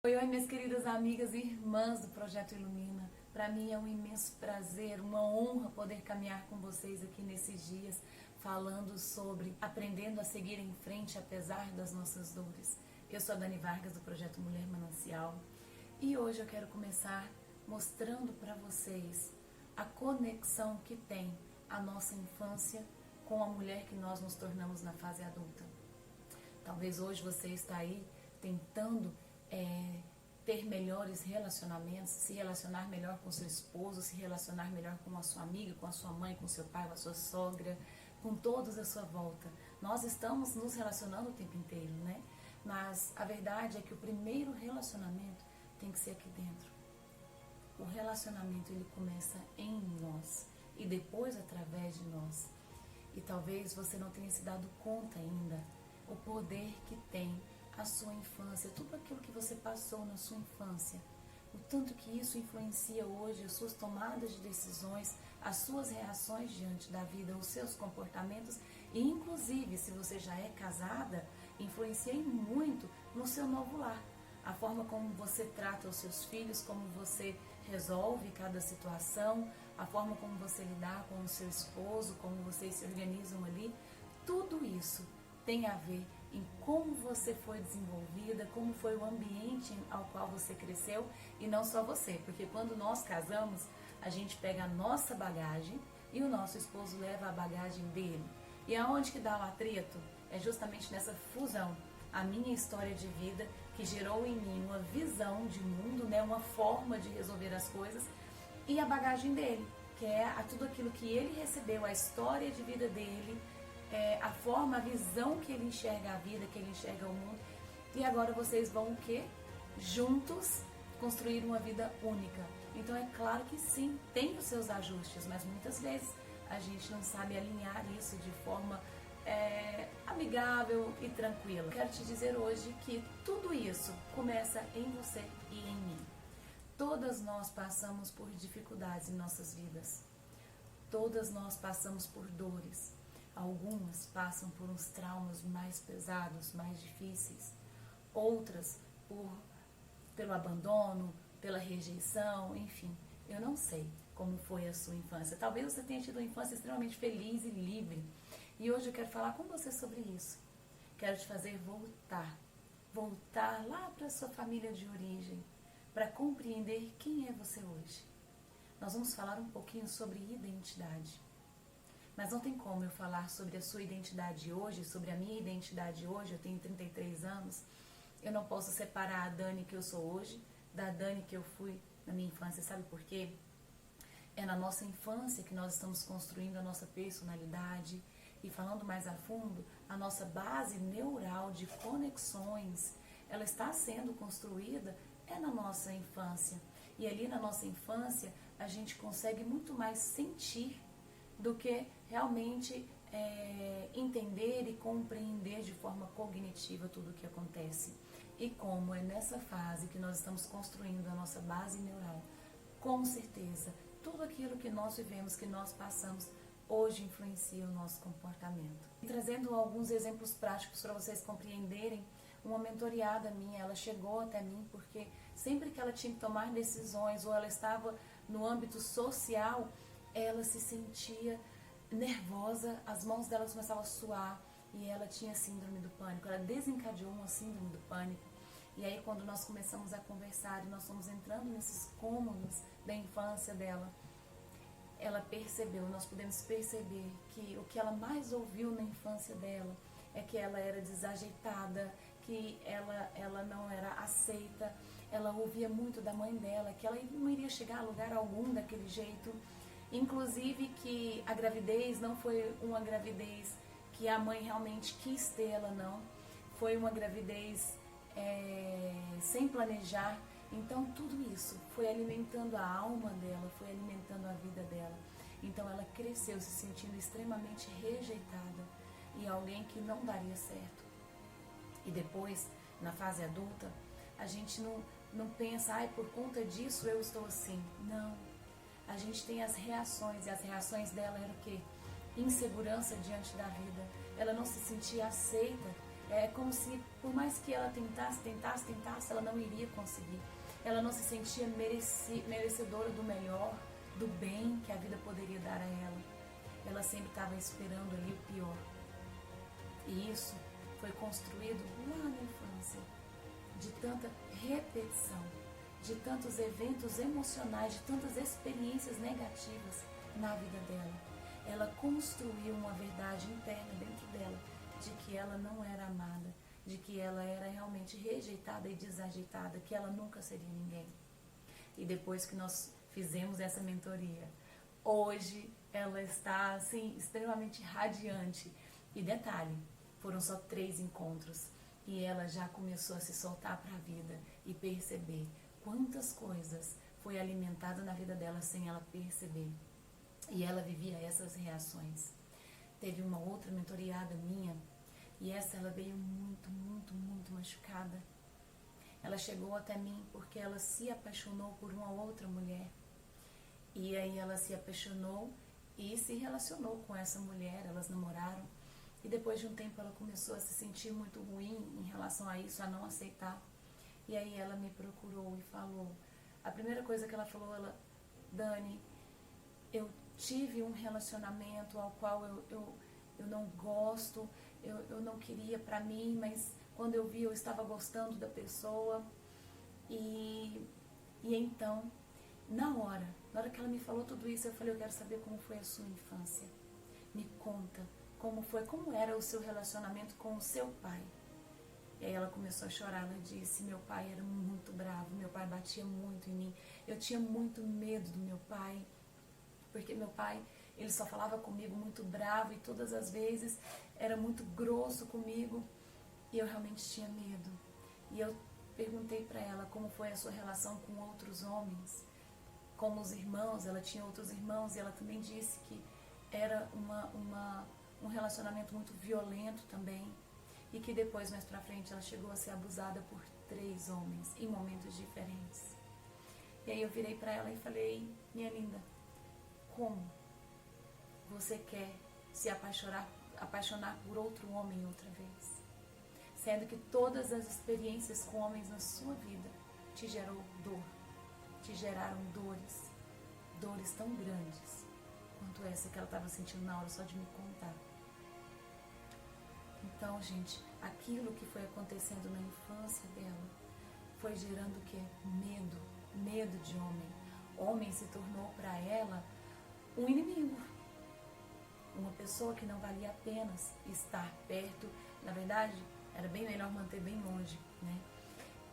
Oi, oi, minhas queridas amigas e irmãs do Projeto Ilumina. Para mim é um imenso prazer, uma honra poder caminhar com vocês aqui nesses dias, falando sobre aprendendo a seguir em frente apesar das nossas dores. Eu sou a Dani Vargas do Projeto Mulher Manancial e hoje eu quero começar mostrando para vocês a conexão que tem a nossa infância com a mulher que nós nos tornamos na fase adulta. Talvez hoje você está aí tentando ter melhores relacionamentos, se relacionar melhor com seu esposo, se relacionar melhor com a sua amiga, com a sua mãe, com seu pai, com a sua sogra, com todos à sua volta. Nós estamos nos relacionando o tempo inteiro, né? Mas a verdade é que o primeiro relacionamento tem que ser aqui dentro. O relacionamento ele começa em nós e depois através de nós. E talvez você não tenha se dado conta ainda o poder que tem a sua infância, tudo aquilo que você passou na sua infância, o tanto que isso influencia hoje as suas tomadas de decisões, as suas reações diante da vida, os seus comportamentos e inclusive, se você já é casada, influencia muito no seu novo lar. A forma como você trata os seus filhos, como você resolve cada situação, a forma como você lidar com o seu esposo, como vocês se organizam ali, tudo isso tem a ver em como você foi desenvolvida, como foi o ambiente ao qual você cresceu e não só você, porque quando nós casamos, a gente pega a nossa bagagem e o nosso esposo leva a bagagem dele. E aonde que dá o atrito? É justamente nessa fusão, a minha história de vida que gerou em mim uma visão de mundo, né, uma forma de resolver as coisas e a bagagem dele, que é tudo aquilo que ele recebeu, a história de vida dele, a forma, a visão que ele enxerga a vida, que ele enxerga o mundo. E agora vocês vão o quê? Juntos construir uma vida única. Então é claro que sim, tem os seus ajustes, mas muitas vezes a gente não sabe alinhar isso de forma amigável e tranquila. Quero te dizer hoje que tudo isso começa em você e em mim. Todas nós passamos por dificuldades em nossas vidas. Todas nós passamos por dores. Algumas passam por uns traumas mais pesados, mais difíceis. Outras pelo abandono, pela rejeição, enfim. Eu não sei como foi a sua infância. Talvez você tenha tido uma infância extremamente feliz e livre. E hoje eu quero falar com você sobre isso. Quero te fazer voltar lá para a sua família de origem, para compreender quem é você hoje. Nós vamos falar um pouquinho sobre identidade. Mas não tem como eu falar sobre a sua identidade hoje, sobre a minha identidade hoje, eu tenho 33 anos, eu não posso separar a Dani que eu sou hoje da Dani que eu fui na minha infância, sabe por quê? É na nossa infância que nós estamos construindo a nossa personalidade e falando mais a fundo, a nossa base neural de conexões, ela está sendo construída na nossa infância. E ali na nossa infância a gente consegue muito mais sentir do que realmente entender e compreender de forma cognitiva tudo o que acontece. E como é nessa fase que nós estamos construindo a nossa base neural, com certeza, tudo aquilo que nós vivemos, que nós passamos, hoje influencia o nosso comportamento. E trazendo alguns exemplos práticos para vocês compreenderem, uma mentoriada minha, ela chegou até mim porque sempre que ela tinha que tomar decisões ou ela estava no âmbito social, ela se sentia nervosa, as mãos dela começavam a suar e ela tinha síndrome do pânico, ela desencadeou uma síndrome do pânico. E aí quando nós começamos a conversar e nós fomos entrando nesses cômodos da infância dela, ela percebeu, nós podemos perceber que o que ela mais ouviu na infância dela é que ela era desajeitada, que ela não era aceita, ela ouvia muito da mãe dela, que ela não iria chegar a lugar algum daquele jeito. Inclusive que a gravidez não foi uma gravidez que a mãe realmente quis ter ela, não. Foi uma gravidez sem planejar. Então tudo isso foi alimentando a alma dela, foi alimentando a vida dela. Então ela cresceu se sentindo extremamente rejeitada e alguém que não daria certo. E depois, na fase adulta, a gente não pensa, por conta disso eu estou assim. Não. A gente tem as reações, e as reações dela eram o quê? Insegurança diante da vida. Ela não se sentia aceita, É como se, por mais que ela tentasse, ela não iria conseguir. Ela não se sentia merecedora do melhor, do bem que a vida poderia dar a ela. Ela sempre estava esperando ali o pior. E isso foi construído lá na infância, de tanta repetição, de tantos eventos emocionais, de tantas experiências negativas na vida dela. Ela construiu uma verdade interna dentro dela, de que ela não era amada, de que ela era realmente rejeitada e desajeitada, que ela nunca seria ninguém. E depois que nós fizemos essa mentoria, hoje ela está assim extremamente radiante. E detalhe, foram só 3 encontros e ela já começou a se soltar para a vida e perceber quantas coisas foi alimentada na vida dela sem ela perceber. E ela vivia essas reações. Teve uma outra mentoriada minha e essa ela veio muito machucada. Ela chegou até mim porque ela se apaixonou por uma outra mulher. E aí ela se apaixonou e se relacionou com essa mulher, elas namoraram. E depois de um tempo ela começou a se sentir muito ruim em relação a isso, a não aceitar. E aí ela me procurou e falou, a primeira coisa que ela falou, Dani, eu tive um relacionamento ao qual eu não gosto, eu não queria pra mim, mas quando eu vi eu estava gostando da pessoa. E então, na hora que ela me falou tudo isso, eu falei, eu quero saber como foi a sua infância. Me conta. Como era o seu relacionamento com o seu pai? E aí ela começou a chorar, ela disse, meu pai era muito bravo, meu pai batia muito em mim, eu tinha muito medo do meu pai, porque meu pai, ele só falava comigo muito bravo e todas as vezes era muito grosso comigo e eu realmente tinha medo. E eu perguntei para ela como foi a sua relação com outros homens, como os irmãos, ela tinha outros irmãos e ela também disse que era um relacionamento muito violento também e que depois, mais pra frente, ela chegou a ser abusada por 3 homens em momentos diferentes. E aí eu virei pra ela e falei, minha linda, como você quer se apaixonar por outro homem outra vez? Sendo que todas as experiências com homens na sua vida te geraram dores tão grandes quanto essa que ela estava sentindo na hora só de me contar. Então, gente, aquilo que foi acontecendo na infância dela foi gerando o quê? Medo de homem. Homem se tornou para ela um inimigo, uma pessoa que não valia a pena estar perto. Na verdade, era bem melhor manter bem longe, né?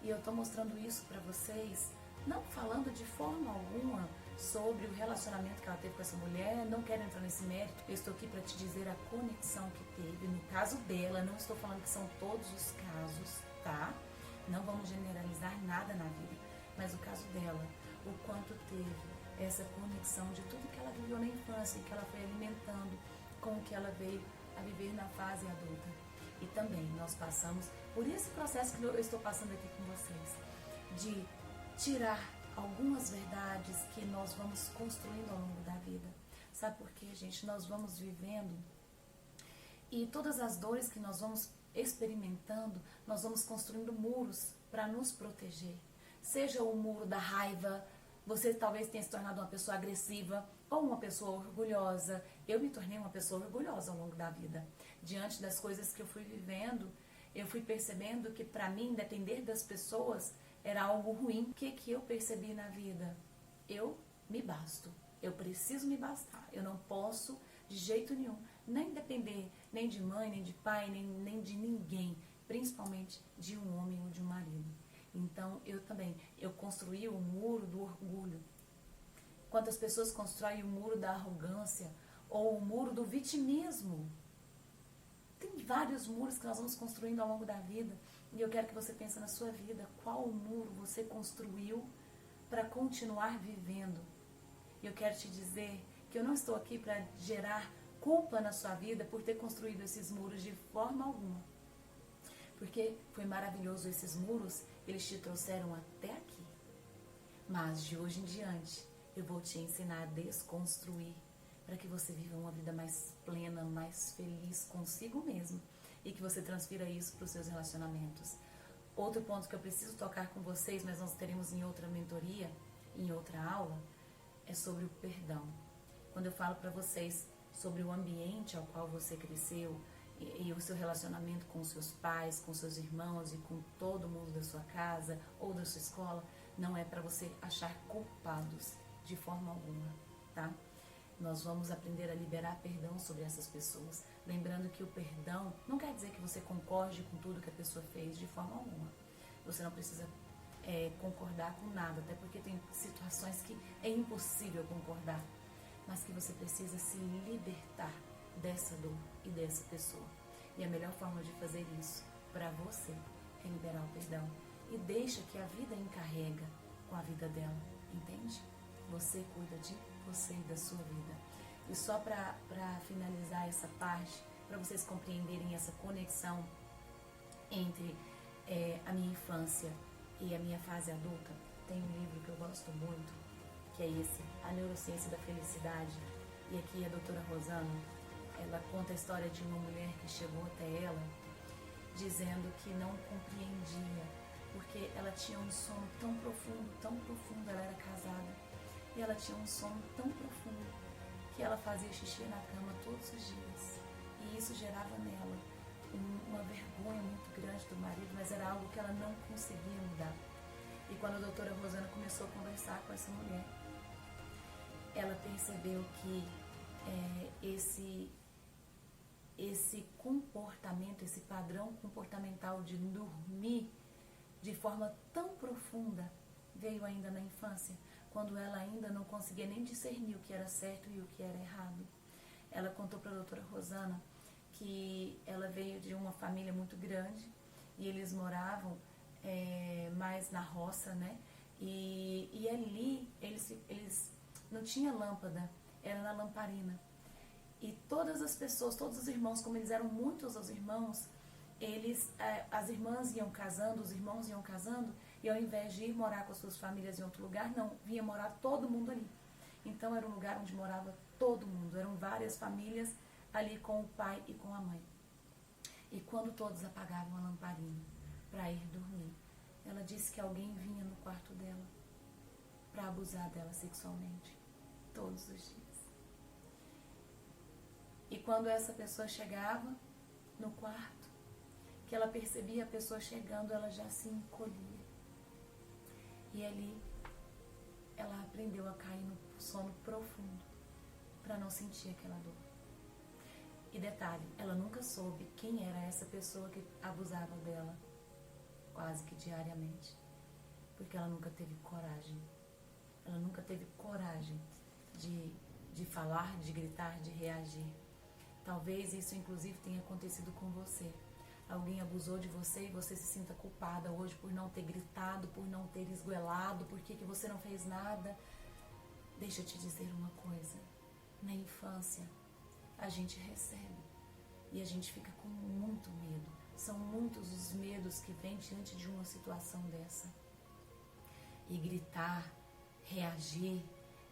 E eu tô mostrando isso para vocês, não falando de forma alguma sobre o relacionamento que ela teve com essa mulher, não quero entrar nesse mérito, eu estou aqui para te dizer a conexão que teve. No caso dela, não estou falando que são todos os casos, tá? Não vamos generalizar nada na vida, mas o caso dela, o quanto teve essa conexão de tudo que ela viveu na infância e que ela foi alimentando com o que ela veio a viver na fase adulta. E também nós passamos por esse processo que eu estou passando aqui com vocês, de tirar algumas verdades que nós vamos construindo ao longo da vida. Sabe por quê, gente? Nós vamos vivendo e todas as dores que nós vamos experimentando, nós vamos construindo muros para nos proteger. Seja o muro da raiva, você talvez tenha se tornado uma pessoa agressiva ou uma pessoa orgulhosa. Eu me tornei uma pessoa orgulhosa ao longo da vida. Diante das coisas que eu fui vivendo, eu fui percebendo que para mim depender das pessoas era algo ruim. O que eu percebi na vida? Eu me basto. Eu preciso me bastar. Eu não posso, de jeito nenhum, nem depender nem de mãe, nem de pai, nem de ninguém. Principalmente de um homem ou de um marido. Então, eu construí o muro do orgulho. Quantas pessoas constroem o muro da arrogância ou o muro do vitimismo? Tem vários muros que nós vamos construindo ao longo da vida. E eu quero que você pense na sua vida, qual muro você construiu para continuar vivendo. E eu quero te dizer que eu não estou aqui para gerar culpa na sua vida por ter construído esses muros de forma alguma. Porque foi maravilhoso esses muros, eles te trouxeram até aqui. Mas de hoje em diante, eu vou te ensinar a desconstruir para que você viva uma vida mais plena, mais feliz consigo mesmo e que você transfira isso para os seus relacionamentos. Outro ponto que eu preciso tocar com vocês, mas nós teremos em outra mentoria, em outra aula, é sobre o perdão. Quando eu falo para vocês sobre o ambiente ao qual você cresceu e o seu relacionamento com seus pais, com seus irmãos e com todo mundo da sua casa ou da sua escola, não é para você achar culpados de forma alguma, tá? Nós vamos aprender a liberar perdão sobre essas pessoas, lembrando que o perdão não quer dizer que você concorde com tudo que a pessoa fez de forma alguma. Você não precisa concordar com nada, até porque tem situações que é impossível concordar, mas que você precisa se libertar dessa dor e dessa pessoa. E a melhor forma de fazer isso para você é liberar o perdão. E deixa que a vida encarrega com a vida dela, entende? Você cuida de você e da sua vida. E só para finalizar essa parte, para vocês compreenderem essa conexão entre a minha infância e a minha fase adulta, tem um livro que eu gosto muito, que é esse, A Neurociência da Felicidade. E aqui a doutora Rosana, ela conta a história de uma mulher que chegou até ela dizendo que não compreendia, porque ela tinha um sono tão profundo, ela era casada, e ela tinha um sono tão profundo que ela fazia xixi na cama todos os dias. E isso gerava nela uma vergonha muito grande do marido, mas era algo que ela não conseguia mudar. E quando a doutora Rosana começou a conversar com essa mulher, ela percebeu que esse comportamento, esse padrão comportamental de dormir de forma tão profunda veio ainda na infância, quando ela ainda não conseguia nem discernir o que era certo e o que era errado. Ela contou para a doutora Rosana que ela veio de uma família muito grande e eles moravam mais na roça, né? E ali eles não tinha lâmpada, era na lamparina. E todas as pessoas, todos os irmãos, como eles eram muitos os irmãos, as irmãs iam casando, os irmãos iam casando, e ao invés de ir morar com as suas famílias em outro lugar, não, vinha morar todo mundo ali. Então era um lugar onde morava todo mundo, eram várias famílias ali com o pai e com a mãe. E quando todos apagavam a lamparina para ir dormir, ela disse que alguém vinha no quarto dela para abusar dela sexualmente, todos os dias. E quando essa pessoa chegava no quarto, que ela percebia a pessoa chegando, ela já se encolhia. E ali ela aprendeu a cair no sono profundo para não sentir aquela dor. E detalhe, ela nunca soube quem era essa pessoa que abusava dela quase que diariamente, porque ela nunca teve coragem. Ela nunca teve coragem de falar, de gritar, de reagir. Talvez isso inclusive tenha acontecido com você. Alguém abusou de você e você se sinta culpada hoje por não ter gritado, por não ter esgoelado, por que você não fez nada. Deixa eu te dizer uma coisa. Na infância, a gente recebe e a gente fica com muito medo. São muitos os medos que vêm diante de uma situação dessa. E gritar, reagir,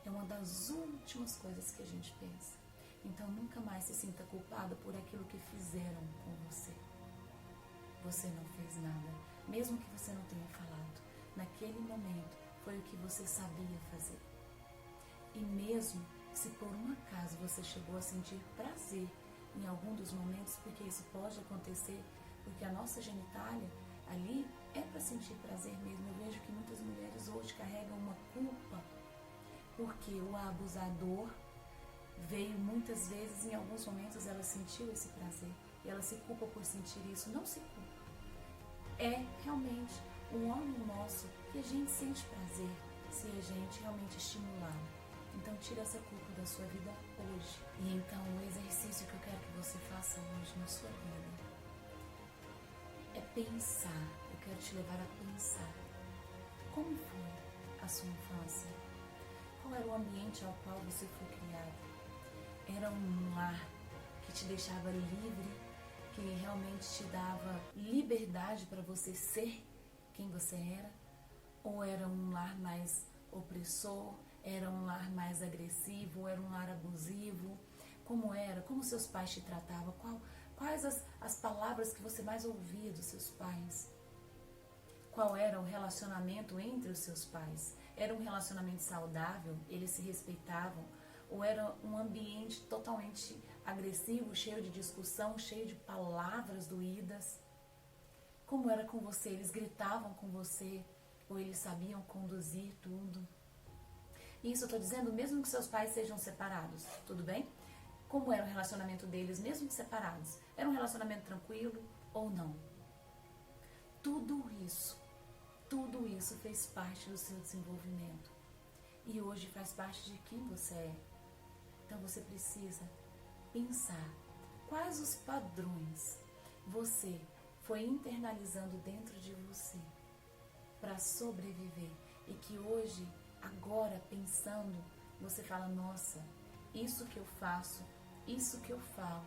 é uma das últimas coisas que a gente pensa. Então nunca mais se sinta culpada por aquilo que fizeram com você. Você não fez nada, mesmo que você não tenha falado. Naquele momento foi o que você sabia fazer. E mesmo se por um acaso você chegou a sentir prazer em algum dos momentos, porque isso pode acontecer, porque a nossa genitália ali é para sentir prazer mesmo. Eu vejo que muitas mulheres hoje carregam uma culpa, porque o abusador veio muitas vezes, em alguns momentos ela sentiu esse prazer e ela se culpa por sentir isso. Não se culpa. É realmente um órgão nosso que a gente sente prazer se a gente realmente estimular. Então tira essa culpa da sua vida hoje. E então o exercício que eu quero que você faça hoje na sua vida é pensar. Eu quero te levar a pensar como foi a sua infância, qual era o ambiente ao qual você foi criado. Era um lar que te deixava livre, que realmente te dava liberdade para você ser quem você era? Ou era um lar mais opressor? Era um lar mais agressivo? Era um lar abusivo? Como era? Como seus pais te tratavam? Quais as palavras que você mais ouvia dos seus pais? Qual era o relacionamento entre os seus pais? Era um relacionamento saudável? Eles se respeitavam? Ou era um ambiente totalmente agressivo, cheio de discussão, cheio de palavras doídas? Como era com você? Eles gritavam com você? Ou eles sabiam conduzir tudo? Isso eu estou dizendo mesmo que seus pais sejam separados, tudo bem? Como era o relacionamento deles, mesmo que separados? Era um relacionamento tranquilo ou não? Tudo isso fez parte do seu desenvolvimento. E hoje faz parte de quem você é. Então você precisa pensar quais os padrões você foi internalizando dentro de você para sobreviver. E que hoje, agora pensando, você fala, nossa, isso que eu faço, isso que eu falo,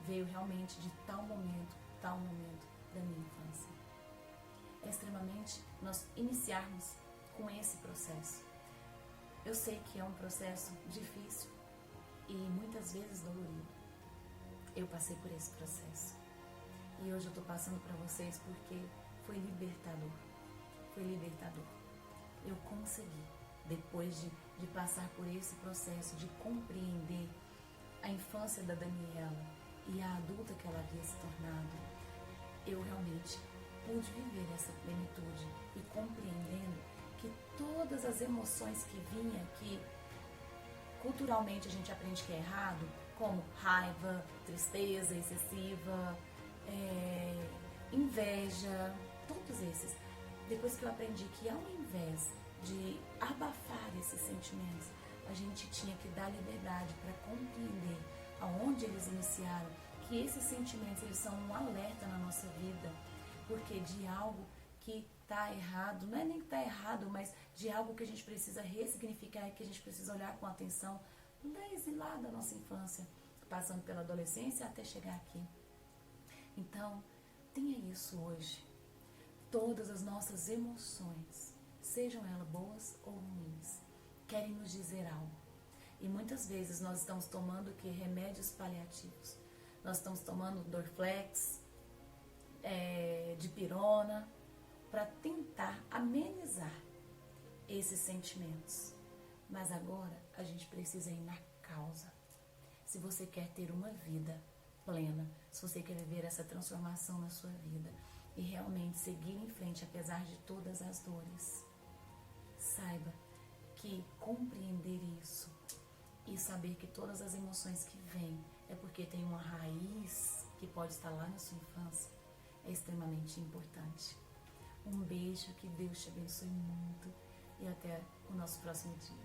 veio realmente de tal momento da minha infância. É extremamente nós iniciarmos com esse processo. Eu sei que é um processo difícil e muitas vezes dolorido. Eu passei por esse processo. E hoje eu estou passando para vocês porque foi libertador. Foi libertador. Eu consegui, depois de passar por esse processo, de compreender a infância da Daniela e a adulta que ela havia se tornado, eu realmente pude viver essa plenitude e compreendendo que todas as emoções que vinham, que culturalmente a gente aprende que é errado, como raiva, tristeza excessiva, inveja, todos esses. Depois que eu aprendi que ao invés de abafar esses sentimentos, a gente tinha que dar liberdade para compreender aonde eles iniciaram, que esses sentimentos eles são um alerta na nossa vida, porque de algo que está errado, não é nem que está errado, mas de algo que a gente precisa ressignificar e que a gente precisa olhar com atenção desde lá da nossa infância, passando pela adolescência até chegar aqui. Então, tenha isso hoje. Todas as nossas emoções, sejam elas boas ou ruins, querem nos dizer algo. E muitas vezes nós estamos tomando remédios paliativos. Nós estamos tomando Dorflex, dipirona, para tentar amenizar esses sentimentos. Mas agora a gente precisa ir na causa. Se você quer ter uma vida plena, se você quer viver essa transformação na sua vida e realmente seguir em frente apesar de todas as dores, saiba que compreender isso e saber que todas as emoções que vêm é porque tem uma raiz que pode estar lá na sua infância é extremamente importante. Um beijo, que Deus te abençoe muito e até o nosso próximo dia.